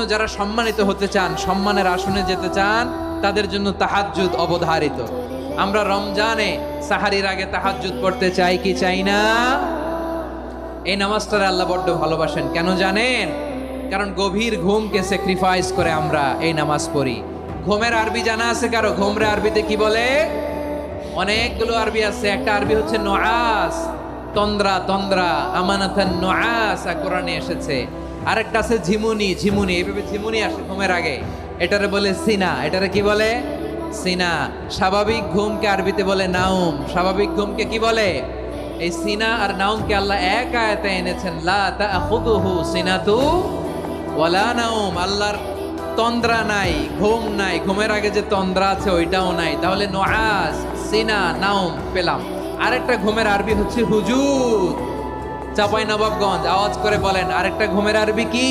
যারা সম্মানিত হতে চান, সম্মানের আসনে যেতে চান, তাদের জন্য তাহাজ্জুদ অবধারিত। আমরা রমজানে সাহারির আগে তাহাজ্জুদ পড়তে চাই কি চাই না? এই নামাজটারে আল্লাহ বড্ড ভালোবাসেন। কেন জানেন? কারণ গভীর ঘুমকে স্যাক্রিফাইস করে আমরা এই নামাজ পড়ি। ঘুমের আরবি জানা আছে কারো? ঘুমরে আরবিতে কি বলে? অনেকগুলো আরবি আছে। একটা আরবি হচ্ছে নুআস, তন্দ্রা, তন্দ্রা, আমানাতান নুআস কোরআনে এসেছে। আরেকটা আছে ঝিমুনি, ঝিমুনি, এইভাবে ঝিমুনি আসে ঘুমের আগে, এটারে বলে সিনা। এটারে কি বলে? সিনা। স্বাভাবিক ঘুমকে আরবিতে বলে নাউম। স্বাভাবিক ঘুমকে কি বলে? এই সিনা আর নাউমকে আল্লাহ এক আয়াতে এনেছেন, লা তাখুযুহু সিনাতু ওয়ালা নাউম। আল্লাহর তন্দ্রা নাই, ঘুম নাই। ঘুমের আগে যে তন্দ্রা আছে ওইটাও নাই। তাহলে নুআস, সিনা, নাউম পেলাম। আরেকটা ঘুমের আরবি হচ্ছে হুজুর। চাঁপাইনবাবগঞ্জ আওয়াজ করে বলেন, আরেকটা ঘুমের আরবি কি?